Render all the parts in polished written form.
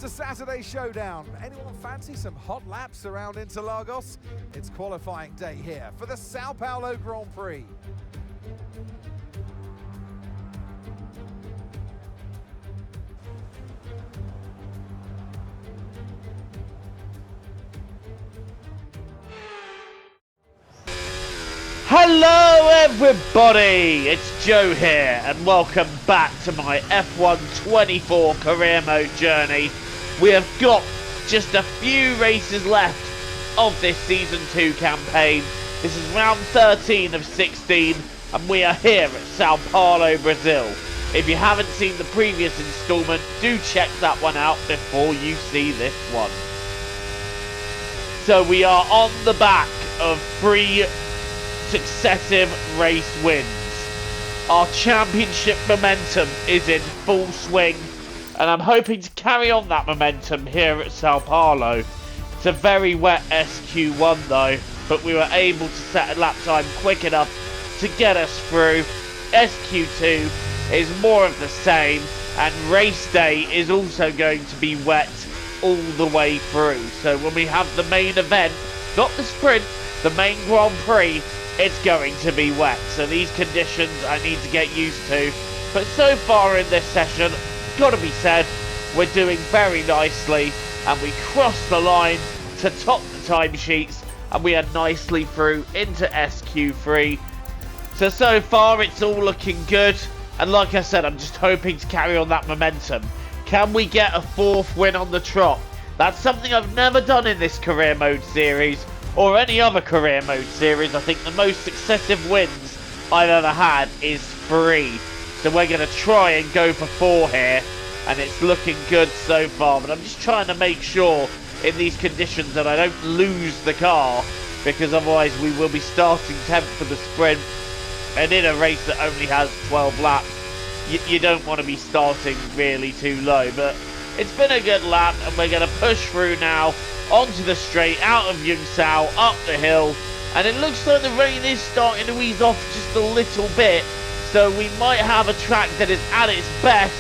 the Saturday showdown. Anyone fancy some hot laps around Interlagos? It's qualifying day here for the Sao Paulo Grand Prix. Hello everybody, it's Joe here and welcome back to my F1 24 career mode journey. We have got just a few races left of this Season 2 campaign. This is round 13 of 16 and we are here at Sao Paulo, Brazil. If you haven't seen the previous instalment, do check that one out before you see this one. So we are on the back of 3 successive race wins. Our championship momentum is in full swing and I'm hoping to carry on that momentum here at Sao Paulo. It's a very wet SQ1 though, but we were able to set a lap time quick enough to get us through. SQ2 is more of the same and race day is also going to be wet all the way through. So when we have the main event, not the sprint, the main Grand Prix, it's going to be wet, so these conditions I need to get used to. But so far in this session, gotta be said, we're doing very nicely and we crossed the line to top the timesheets and we are nicely through into SQ3. So far it's all looking good and like I said, I'm just hoping to carry on that momentum. Can we get a 4th win on the trot? That's something I've never done in this career mode series or any other career mode series. I think the most successive wins I've ever had is 3. So we're going to try and go for 4 here. And it's looking good so far. But I'm just trying to make sure in these conditions that I don't lose the car. Because otherwise we will be starting 10th for the sprint. And in a race that only has 12 laps, you don't want to be starting really too low. But it's been a good lap and we're going to push through now. Onto the straight, out of Yungsao, up the hill, and it looks like the rain is starting to ease off just a little bit, so we might have a track that is at its best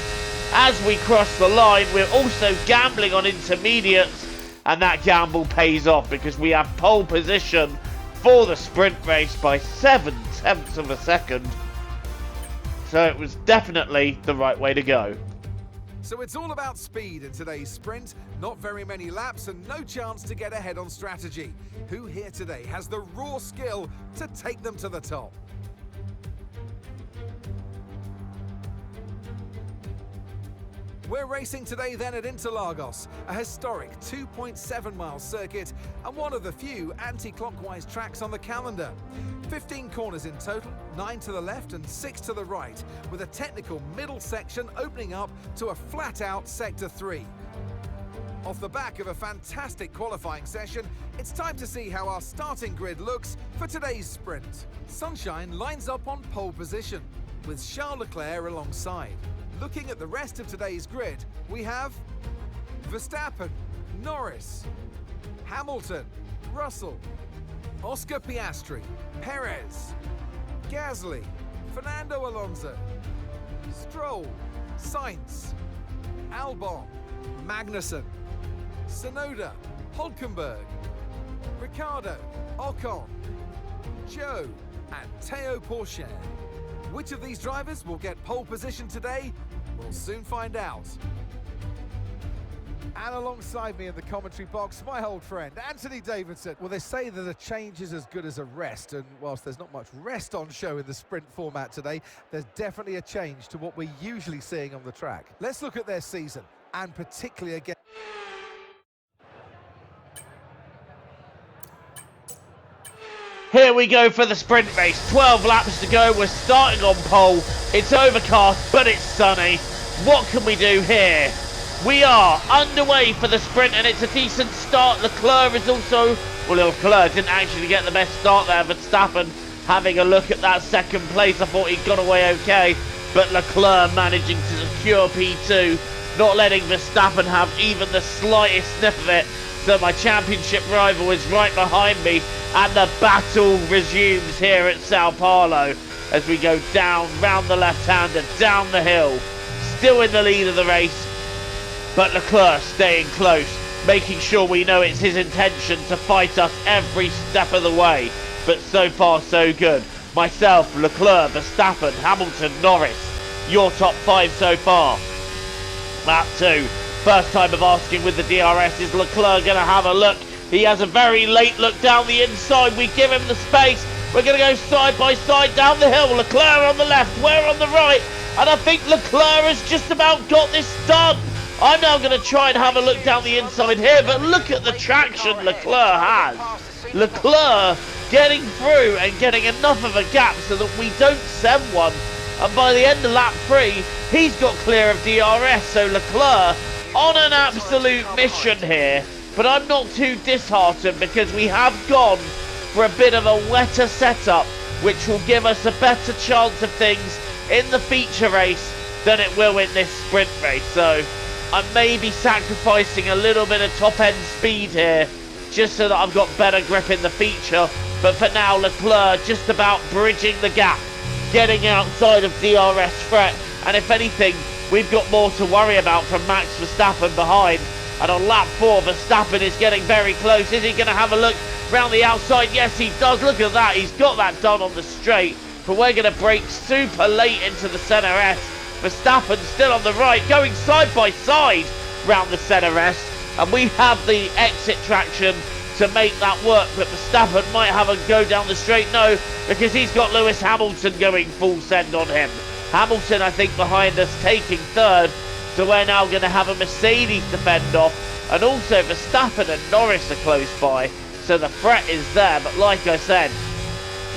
as we cross the line. We're also gambling on intermediates, and that gamble pays off because we have pole position for the sprint race by 7/10 of a second, so it was definitely the right way to go. So it's all about speed in today's sprint. Not very many laps and no chance to get ahead on strategy. Who here today has the raw skill to take them to the top? We're racing today then at Interlagos, a historic 2.7-mile circuit and one of the few anti-clockwise tracks on the calendar. 15 corners in total, 9 to the left and 6 to the right, with a technical middle section opening up to a flat-out Sector 3. Off the back of a fantastic qualifying session, it's time to see how our starting grid looks for today's sprint. Sunshine lines up on pole position, with Charles Leclerc alongside. Looking at the rest of today's grid, we have Verstappen, Norris, Hamilton, Russell, Oscar Piastri, Perez, Gasly, Fernando Alonso, Stroll, Sainz, Albon, Magnussen, Tsunoda, Hülkenberg, Ricciardo, Ocon, Joe and Théo Pourchaire. Which of these drivers will get pole position today? We'll soon find out. And alongside me in the commentary box, my old friend, Anthony Davidson. Well, they say that a change is as good as a rest, and whilst there's not much rest on show in the sprint format today, there's definitely a change to what we're usually seeing on the track. Let's look at their season, and particularly again. Here we go for the sprint race. 12 laps to go. We're starting on pole. It's overcast, but it's sunny. What can we do here? We are underway for the sprint, and it's a decent start. Leclerc is also... Well, Leclerc didn't actually get the best start there. Verstappen having a look at that second place. I thought he'd got away okay. But Leclerc managing to secure P2. Not letting Verstappen have even the slightest sniff of it. So my championship rival is right behind me. And the battle resumes here at Sao Paulo as we go down, round the left-hander, down the hill. Still in the lead of the race. but Leclerc staying close, making sure we know it's his intention to fight us every step of the way. But so far so good. Myself, Leclerc, Verstappen, Hamilton, Norris, your top 5 so far. Lap 2, first time of asking with the DRS, is Leclerc going to have a look? He has a very late look down the inside. We give him the space. We're going to go side by side down the hill. Leclerc on the left, we're on the right. And I think Leclerc has just about got this done. I'm now going to try and have a look down the inside here, but look at the traction Leclerc has. Leclerc getting through and getting enough of a gap so that we don't send one. And by the end of lap 3, he's got clear of DRS. So Leclerc on an absolute mission here. But I'm not too disheartened because we have gone for a bit of a wetter setup, which will give us a better chance of things in the feature race than it will in this sprint race. So I may be sacrificing a little bit of top end speed here just so that I've got better grip in the feature. But for now, Leclerc just about bridging the gap, getting outside of DRS threat. And if anything, we've got more to worry about from Max Verstappen behind. And on lap 4, Verstappen is getting very close. Is he going to have a look round the outside? Yes, he does. Look at that. He's got that done on the straight. But we're going to brake super late into the centre S. Verstappen still on the right, going side by side round the centre S. And we have the exit traction to make that work. But Verstappen might have a go down the straight. No, because he's got Lewis Hamilton going full send on him. Hamilton, I think, behind us, taking third. So we're now going to have a Mercedes to fend off. And also Verstappen and Norris are close by. So the threat is there. But like I said,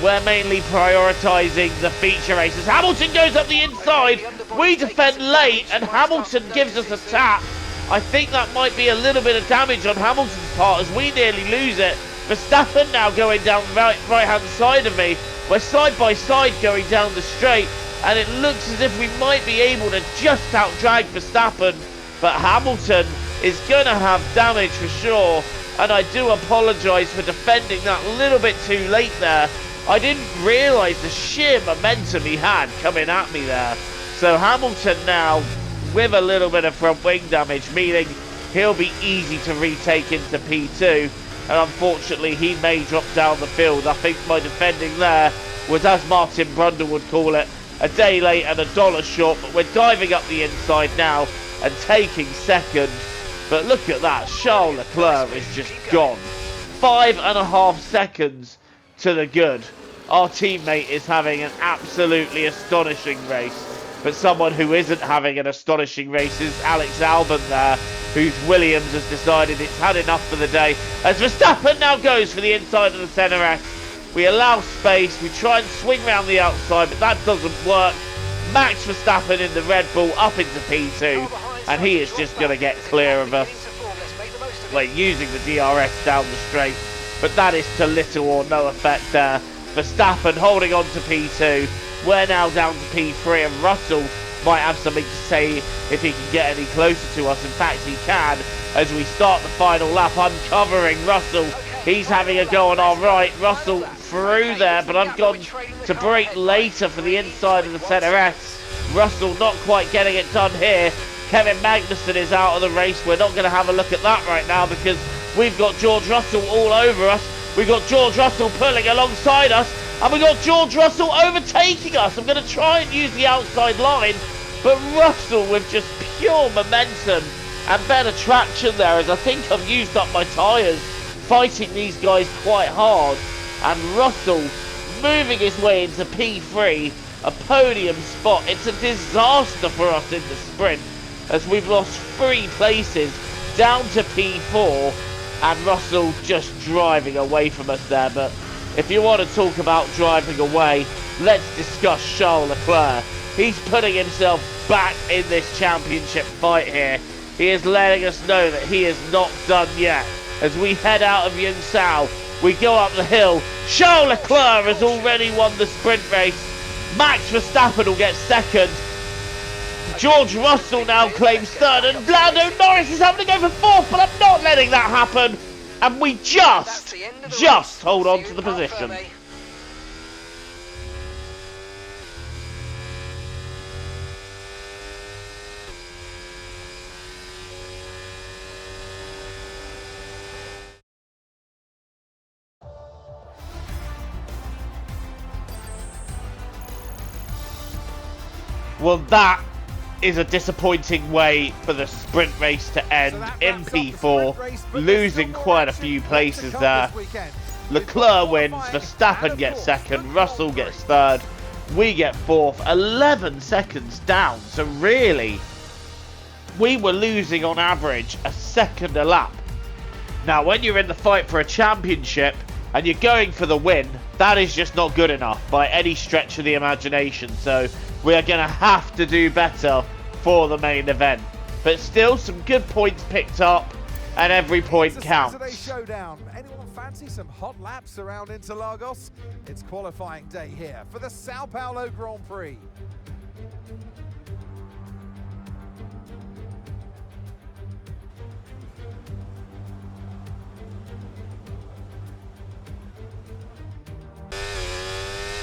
we're mainly prioritising the feature races. Hamilton goes up the inside. We defend late and Hamilton gives us a tap. I think that might be a little bit of damage on Hamilton's part as we nearly lose it. Verstappen now going down the right-hand side of me. We're side by side going down the straight. And it looks as if we might be able to just out-drag Verstappen. But Hamilton is going to have damage for sure. And I do apologise for defending that a little bit too late there. I didn't realise the sheer momentum he had coming at me there. So Hamilton now with a little bit of front wing damage, meaning he'll be easy to retake into P2. And unfortunately, he may drop down the field. I think my defending there was, as Martin Brundle would call it, a day late and $1 short, but we're diving up the inside now and taking second. But look at that, Charles Leclerc is just gone. 5.5 seconds to the good. Our teammate is having an absolutely astonishing race. But someone who isn't having an astonishing race is Alex Albon there, whose Williams has decided it's had enough for the day. As Verstappen now goes for the inside of the centre S. We allow space, we try and swing round the outside, but that doesn't work. Max Verstappen in the Red Bull up into P2, and he is just going to get clear of us. We're using the DRS down the straight, but that is to little or no effect there. Verstappen holding on to P2. We're now down to P3, and Russell might have something to say if he can get any closer to us. In fact, he can. As we start the final lap, I'm covering Russell. He's having a go on our right. Russell through there, but I've gone to brake later for the inside of the centre S. Russell not quite getting it done here. Kevin Magnussen is out of the race. We're not going to have a look at that right now because we've got George Russell all over us. We've got George Russell pulling alongside us, and we've got George Russell overtaking us. I'm going to try and use the outside line, but Russell with just pure momentum and better traction there, as I think I've used up my tyres fighting these guys quite hard. And Russell moving his way into P3, a podium spot. It's a disaster for us in the sprint as we've lost 3 places down to P4, and Russell just driving away from us there. But if you want to talk about driving away, let's discuss Charles Leclerc. He's putting himself back in this championship fight here. He is letting us know that he is not done yet. As we head out of Yunsao, we go up the hill. Charles Leclerc has already won the sprint race. Max Verstappen will get second. George Russell now claims third, and Lando Norris is having to go for fourth, but I'm not letting that happen. And we just hold on to the position. Well, that is a disappointing way for the sprint race to end in P4, losing quite a few places there. Leclerc wins, Verstappen gets second, Russell gets third, we get fourth, 11 seconds down. So really, we were losing on average a second a lap. Now, when you're in the fight for a championship and you're going for the win, that is just not good enough by any stretch of the imagination. So we are going to have to do better for the main event. But still, some good points picked up, and every point counts. Saturday showdown. Anyone fancy some hot laps around Interlagos? It's qualifying day here for the Sao Paulo Grand Prix.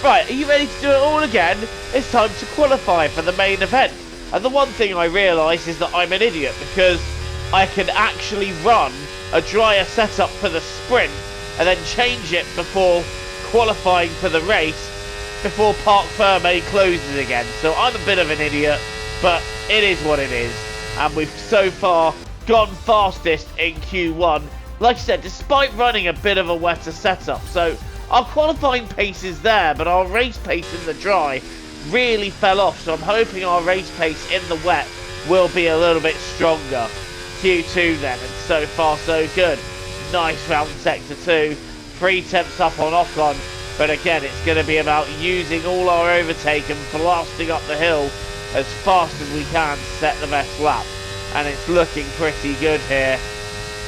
Right, are you ready to do it all again? It's time to qualify for the main event. And the one thing I realise is that I'm an idiot, because I can actually run a drier setup for the sprint and then change it before qualifying for the race before Parc Ferme closes again. So I'm a bit of an idiot, but it is what it is. And we've so far gone fastest in Q1. Like I said, despite running a bit of a wetter setup. So our qualifying pace is there, but our race pace in the dry really fell off. So I'm hoping our race pace in the wet will be a little bit stronger. Q2 then, and so far so good. Nice round sector 2, 3 tenths up on Ocon, but again it's going to be about using all our overtake and blasting up the hill as fast as we can to set the best lap. And it's looking pretty good here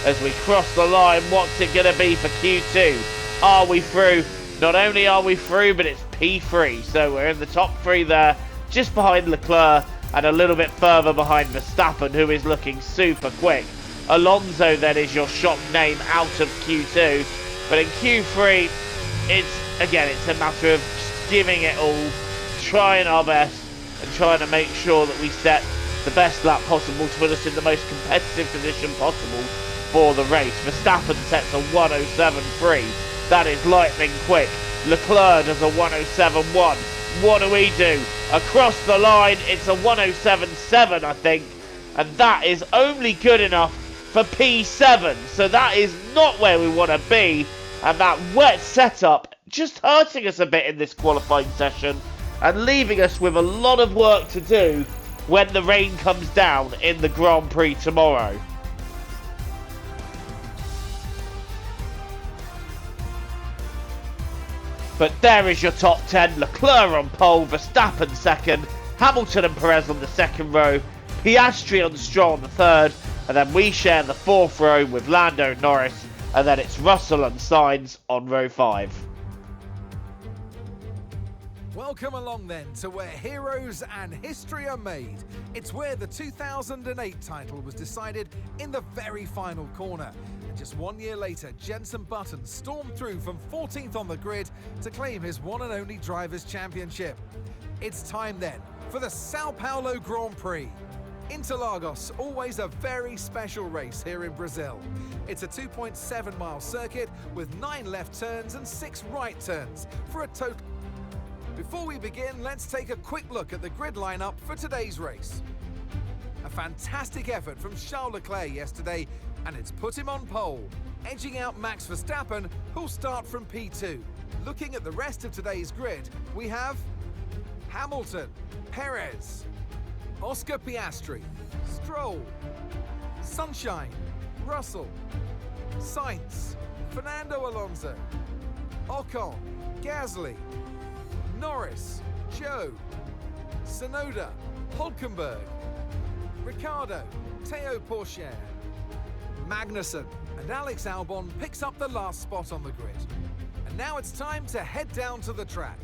as we cross the line. What's it going to be for Q2? Are we through? Not only are we through, but it's P3, so we're in the top 3 there, just behind Leclerc and a little bit further behind Verstappen, who is looking super quick. Alonso then is your shop name out of Q2, but in Q3 it's a matter of just giving it all, trying our best and trying to make sure that we set the best lap possible to put us in the most competitive position possible for the race. Verstappen sets a 107.3. That is lightning quick. Leclerc does a 107.1. What do we do? Across the line, it's a 107.7, I think. And that is only good enough for P7. So that is not where we want to be. And that wet setup just hurting us a bit in this qualifying session and leaving us with a lot of work to do when the rain comes down in the Grand Prix tomorrow. But there is your top 10. Leclerc on pole, Verstappen second, Hamilton and Perez on the second row, Piastri on Stroll on the third, and then we share the fourth row with Lando Norris, and then it's Russell and Sainz on row 5. Welcome along then to where heroes and history are made. It's where the 2008 title was decided in the very final corner. And just 1 year later, Jenson Button stormed through from 14th on the grid to claim his one and only Drivers' Championship. It's time then for the Sao Paulo Grand Prix. Interlagos, always a very special race here in Brazil. It's a 2.7 mile circuit with 9 left turns and 6 right turns for a total. Before we begin, let's take a quick look at the grid lineup for today's race. A fantastic effort from Charles Leclerc yesterday, and it's put him on pole, edging out Max Verstappen, who'll start from P2. Looking at the rest of today's grid, we have Hamilton, Perez, Oscar Piastri, Stroll, Sunshine, Russell, Sainz, Fernando Alonso, Ocon, Gasly, Norris, Joe, Tsunoda, Hulkenberg, Ricciardo, Théo Pourchaire, Magnussen, and Alex Albon picks up the last spot on the grid. And now it's time to head down to the track.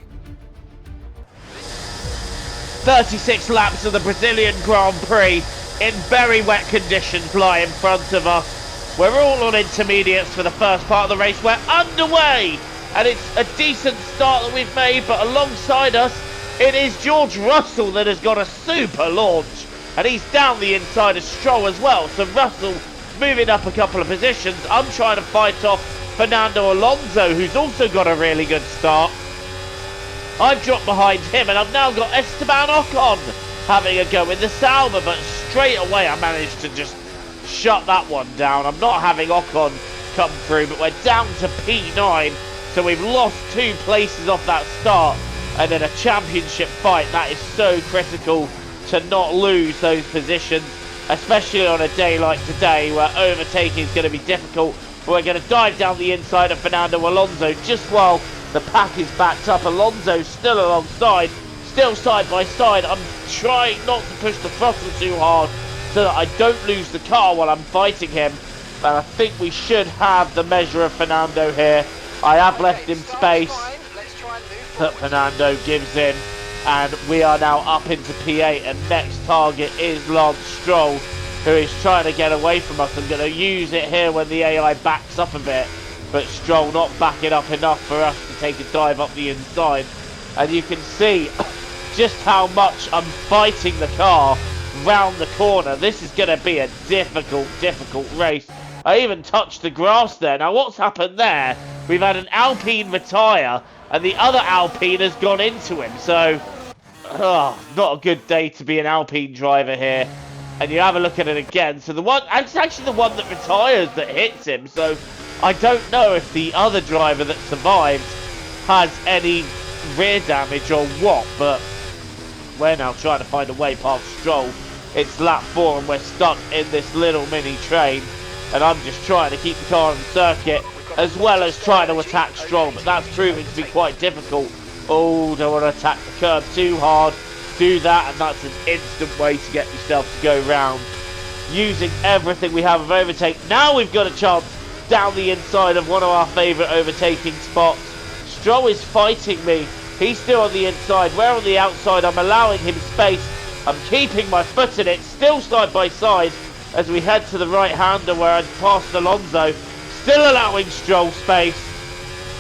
36 laps of the Brazilian Grand Prix in very wet conditions lie in front of us. We're all on intermediates for the first part of the race. We're underway, and it's a decent start that we've made, but alongside us it is George Russell that has got a super launch, and he's down the inside of Stroll as well. So Russell moving up a couple of positions. I'm trying to fight off Fernando Alonso, who's also got a really good start. I've dropped behind him, and I've now got Esteban Ocon having a go in the Sauber, but straight away I managed to just shut that one down. I'm not having Ocon come through, but we're down to P9, so we've lost 2 places off that start, and in a championship fight that is so critical to not lose those positions, especially on a day like today where overtaking is going to be difficult. But we're going to dive down the inside of Fernando Alonso just while the pack is backed up. Alonso still alongside, still side by side. I'm trying not to push the throttle too hard so that I don't lose the car while I'm fighting him. But I think we should have the measure of Fernando here. I have left him space, but Fernando gives in. And we are now up into P8, and next target is Lance Stroll, who is trying to get away from us. I'm going to use it here when the AI backs up a bit, but Stroll not backing up enough for us to take a dive up the inside. And you can see just how much I'm fighting the car round the corner. This is going to be a difficult race. I even touched the grass there. Now what's happened there? We've had an Alpine retire, and the other Alpine has gone into him. So, not a good day to be an Alpine driver here. And you have a look at it again. So it's actually the one that retires that hits him. So I don't know if the other driver that survives has any rear damage or what. But we're now trying to find a way past Stroll. It's lap 4 and we're stuck in this little mini train. And I'm just trying to keep the car on the circuit, as well as trying to attack Stroll, but that's proving to be quite difficult. Oh, don't want to attack the curb too hard. Do that, and that's an instant way to get yourself to go round. Using everything we have of overtake. Now we've got a chance down the inside of one of our favourite overtaking spots. Stroll is fighting me. He's still on the inside. We're on the outside. I'm allowing him space. I'm keeping my foot in it, still side by side, as we head to the right-hander where I'd passed Alonso. Still allowing Stroll space,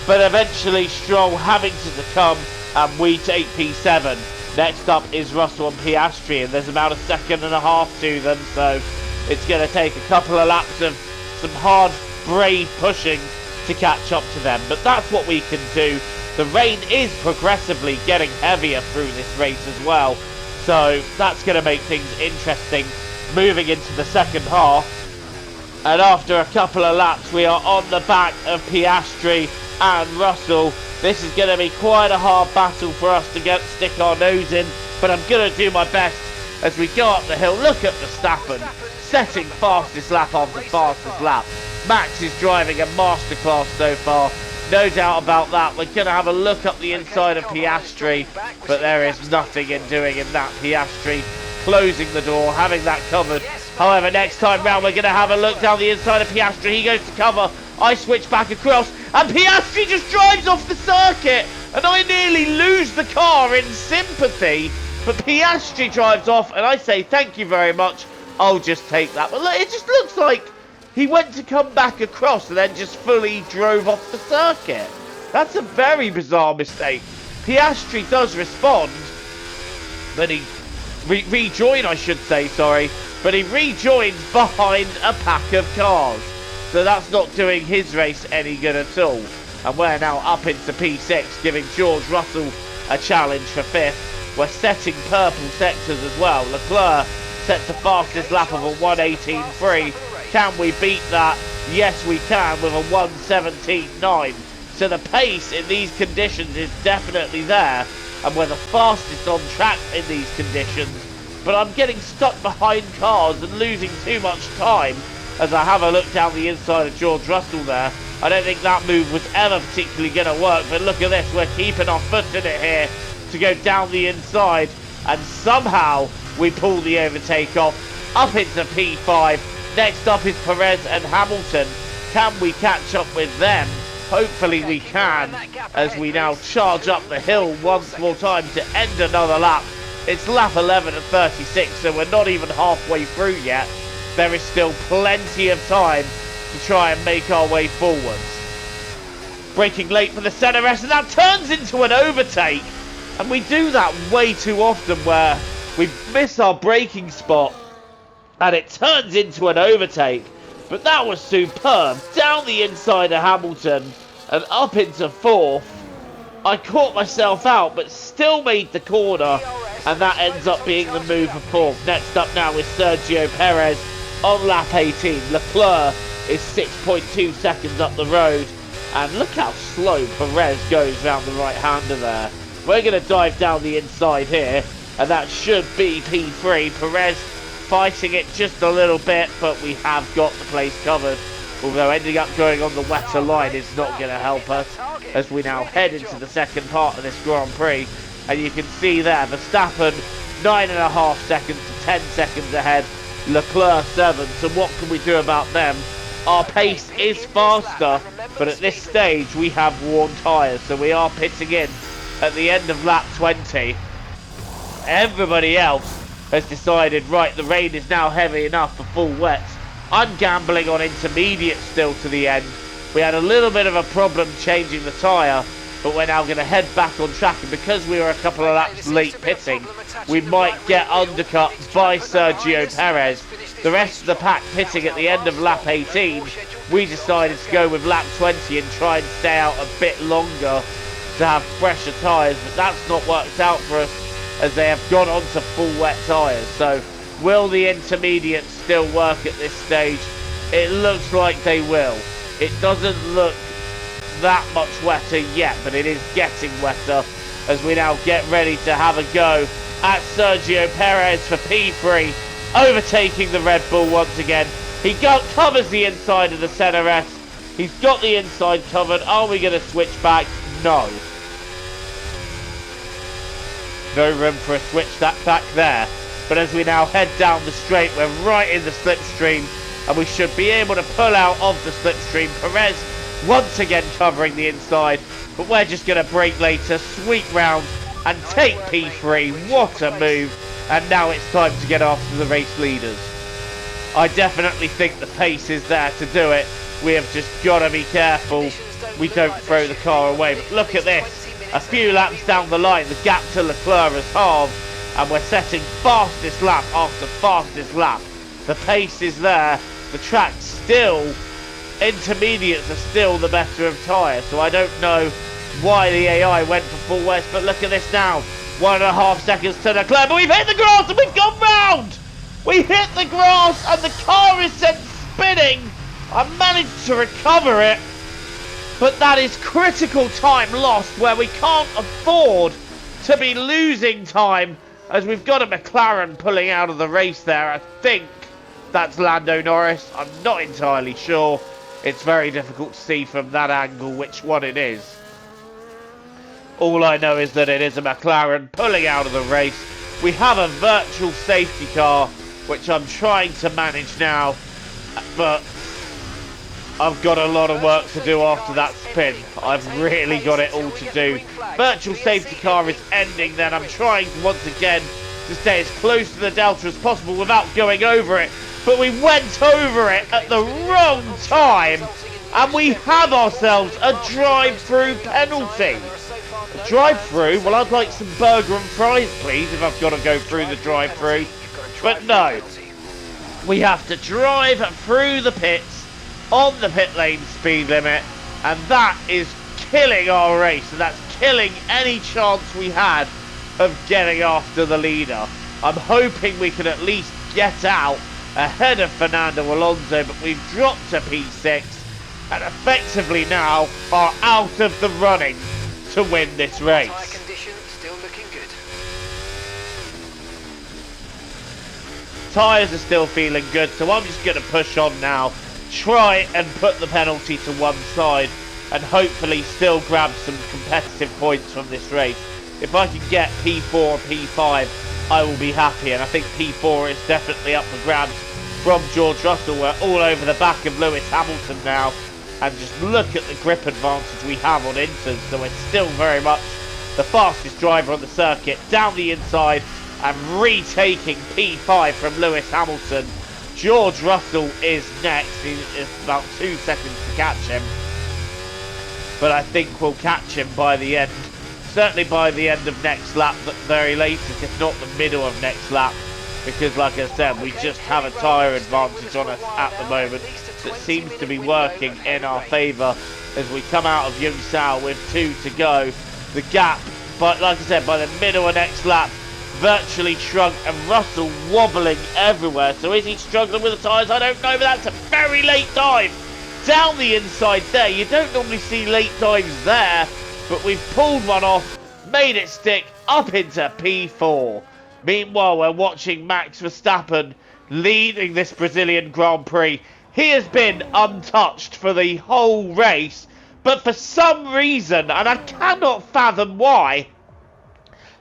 but eventually Stroll having to succumb, and we take P7. Next up is Russell and Piastri, and there's about a second and a half to them, so it's going to take a couple of laps of some hard, brave pushing to catch up to them. But that's what we can do. The rain is progressively getting heavier through this race as well, so that's going to make things interesting moving into the second half. And after a couple of laps, we are on the back of Piastri and Russell. This is going to be quite a hard battle for us to stick our nose in, but I'm going to do my best as we go up the hill. Look at Verstappen setting fastest lap after fastest lap. Max is driving a masterclass so far, no doubt about that. We're going to have a look up the inside of Piastri, but there is nothing in doing in that. Piastri closing the door, having that covered. However, next time round, we're going to have a look down the inside of Piastri. He goes to cover. I switch back across, and Piastri just drives off the circuit, and I nearly lose the car in sympathy. But Piastri drives off, and I say, thank you very much. I'll just take that. But look, it just looks like he went to come back across and then just fully drove off the circuit. That's a very bizarre mistake. Piastri does respond, but he rejoin, I should say, sorry. But he rejoins behind a pack of cars. So that's not doing his race any good at all. And we're now up into P6, giving George Russell a challenge for 5th. We're setting purple sectors as well. Leclerc sets the fastest lap of a 1:18.3. Can we beat that? Yes, we can, with a 1:17.9. So the pace in these conditions is definitely there. And we're the fastest on track in these conditions. But I'm getting stuck behind cars and losing too much time as I have a look down the inside of George Russell there. I don't think that move was ever particularly going to work, but look at this, we're keeping our foot in it here to go down the inside, and somehow we pull the overtake off, up into P5. Next up is Perez and Hamilton. Can we catch up with them? Hopefully we can, as we now charge up the hill once more time to end another lap. It's lap 11 at 36, so we're not even halfway through yet. There is still plenty of time to try and make our way forwards. Braking late for the centre rest, and that turns into an overtake. And we do that way too often where we miss our braking spot and it turns into an overtake. But that was superb. Down the inside of Hamilton and up into 4th. I caught myself out, but still made the corner. and that ends up being the move of form. Next up now is Sergio Perez on lap 18. Leclerc is 6.2 seconds up the road, and look how slow Perez goes round the right-hander there. We're going to dive down the inside here, and that should be P3. Perez fighting it just a little bit, but we have got the place covered. Although ending up going on the wetter line is not going to help us, as we now head into the second part of this Grand Prix. And you can see there, Verstappen 9.5 seconds to 10 seconds ahead, Leclerc 7. So what can we do about them? Our pace is faster, but at this stage we have worn tyres, so we are pitting in at the end of lap 20. Everybody else has decided, right, the rain is now heavy enough for full wets. I'm gambling on intermediate still to the end. We had a little bit of a problem changing the tyre, but we're now going to head back on track, and because we were a couple of laps late pitting, we might get undercut by Sergio Perez. The rest of the pack pitting at the end of lap 18, we decided to go with lap 20 and try and stay out a bit longer to have fresher tyres, but that's not worked out for us, as they have gone on to full wet tyres. So will the intermediates still work at this stage? It looks like they will. It doesn't look that much wetter yet, but it is getting wetter as we now get ready to have a go at Sergio Perez for P3, overtaking the Red Bull once again. He covers the inside of the Senna S. He's got the inside covered. Are we going to switch back? No. No room for a switch back there. But as we now head down the straight, we're right in the slipstream, and we should be able to pull out of the slipstream. Perez once again covering the inside, but we're just going to brake later, sweep round and take P3. What a move. And now it's time to get after the race leaders. I definitely think the pace is there to do it. We have just got to be careful we don't throw the car away. But look at this. A few laps down the line, the gap to Leclerc has halved, and we're setting fastest lap after fastest lap. The pace is there. The track's still, intermediates are still the better of tyres, so I don't know why the AI went for full west, but look at this now. 1.5 seconds to Leclerc, but we've hit the grass and we've gone round! We hit the grass and the car is sent spinning. I managed to recover it, but that is critical time lost where we can't afford to be losing time, as we've got a McLaren pulling out of the race there. I think that's Lando Norris. I'm not entirely sure. It's very difficult to see from that angle which one it is. All I know is that it is a McLaren pulling out of the race. We have a virtual safety car, which I'm trying to manage now, but I've got a lot of work to do after that spin. I've really got it all to do. Virtual safety car is ending then. I'm trying once again to stay as close to the delta as possible without going over it, but we went over it at the wrong time, and we have ourselves a drive-through penalty. A drive-through? Well, I'd like some burger and fries, please, if I've got to go through the drive-through. But no. We have to drive through the pits on the pit lane speed limit, and that is killing our race, and that's killing any chance we had of getting after the leader. I'm hoping we can at least get out ahead of Fernando Alonso, but we've dropped to P6 and effectively now are out of the running to win this race. Tyres are still feeling good, so I'm just going to push on now, try and put the penalty to one side, and hopefully still grab some competitive points from this race. If I can get P4 or P5, I will be happy, and I think P4 is definitely up for grabs from George Russell. We're all over the back of Lewis Hamilton now, and just look at the grip advantage we have on Inters, so we're still very much the fastest driver on the circuit, down the inside, and retaking P5 from Lewis Hamilton. George Russell is next. It's about 2 seconds to catch him, but I think we'll catch him by the end. Certainly by the end of next lap, but very latest, if not the middle of next lap, because like I said, we just have a tyre advantage on us at the moment that seems to be working in our favour as we come out of Youngsao with 2 to go. The gap, but like I said, by the middle of next lap, virtually shrunk, and Russell wobbling everywhere. So is he struggling with the tyres? I don't know, but that's a very late dive down the inside there. You don't normally see late dives there, but we've pulled one off, made it stick up into P4. Meanwhile, we're watching Max Verstappen leading this Brazilian Grand Prix. He has been untouched for the whole race, but for some reason, and I cannot fathom why,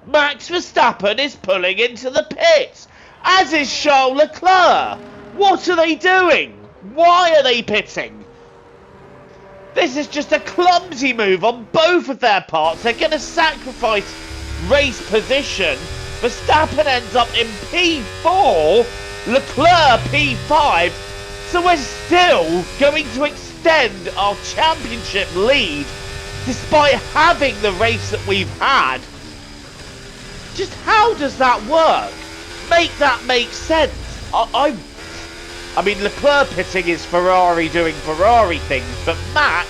Max Verstappen is pulling into the pits, as is Charles Leclerc. What are they doing? Why are they pitting? This is just a clumsy move on both of their parts. They're going to sacrifice race position. Verstappen ends up in P4, Leclerc P5, so we're still going to extend our championship lead despite having the race that we've had. Just how does that work? Make that make sense. I mean, Leclerc pitting is Ferrari doing Ferrari things, but Max,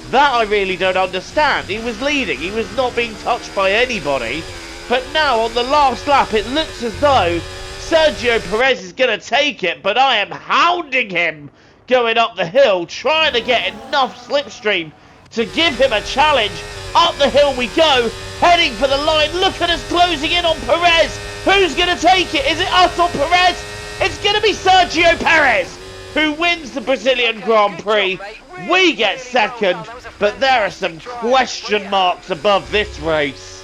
that I really don't understand. He was leading, he was not being touched by anybody, but now on the last lap it looks as though Sergio Perez is going to take it, but I am hounding him going up the hill, trying to get enough slipstream to give him a challenge. Up the hill we go, heading for the line. Look at us closing in on Perez. Who's going to take it? Is it us or Perez? It's going to be Sergio Perez who wins the Brazilian Grand Prix. We get second, but there are some question marks above this race.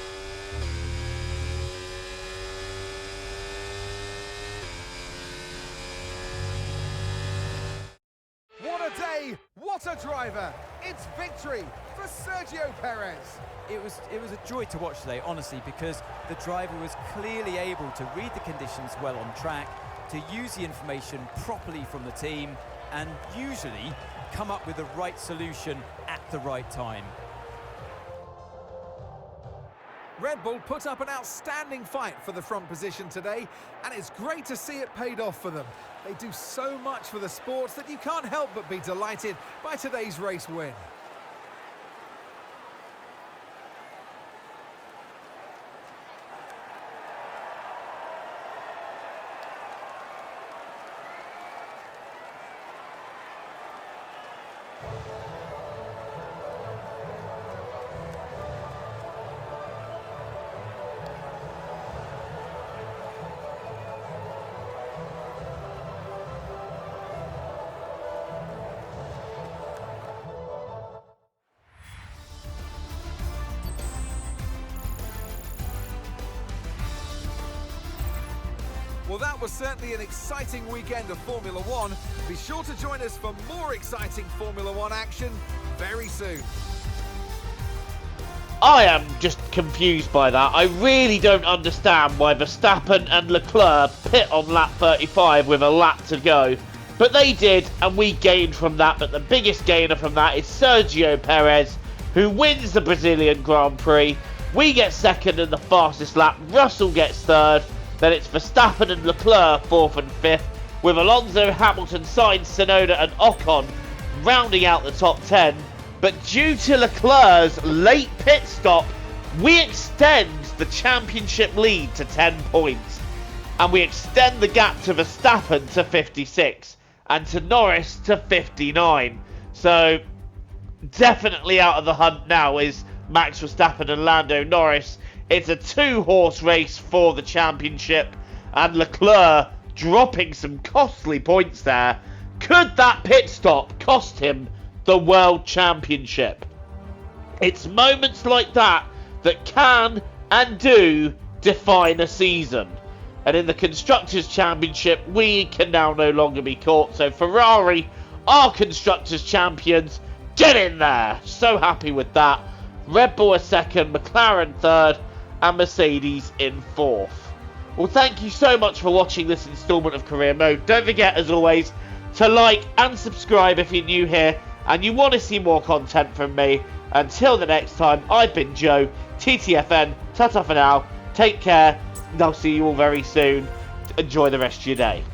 What a day, what a driver. It's victory for Sergio Perez. It was a joy to watch today, honestly, because the driver was clearly able to read the conditions well on track, to use the information properly from the team, and usually come up with the right solution at the right time. Red Bull put up an outstanding fight for the front position today, and it's great to see it paid off for them. They do so much for the sport that you can't help but be delighted by today's race win. Well, that was certainly an exciting weekend of Formula One. Be sure to join us for more exciting Formula One action very soon. I am just confused by that. I really don't understand why Verstappen and Leclerc pit on lap 35 with a lap to go. But they did, and we gained from that. But the biggest gainer from that is Sergio Perez, who wins the Brazilian Grand Prix. We get second in the fastest lap. Russell gets third. Then it's Verstappen and Leclerc fourth and fifth, with Alonso, Hamilton, Sainz, Tsunoda and Ocon rounding out the top 10. But due to Leclerc's late pit stop, we extend the championship lead to 10 points. And we extend the gap to Verstappen to 56 and to Norris to 59. So definitely out of the hunt now is Max Verstappen and Lando Norris. It's a two-horse race for the championship, and Leclerc dropping some costly points there. Could that pit stop cost him the World Championship? It's moments like that that can and do define a season. And in the Constructors' Championship, we can now no longer be caught. So Ferrari, our Constructors' Champions, get in there. So happy with that. Red Bull a second, McLaren third, and Mercedes in fourth. Well, thank you so much for watching this instalment of Career Mode. Don't forget, as always, to like and subscribe if you're new here and you want to see more content from me. Until the next time, I've been Joe, TTFN, ta-ta for now, take care, and I'll see you all very soon. Enjoy the rest of your day.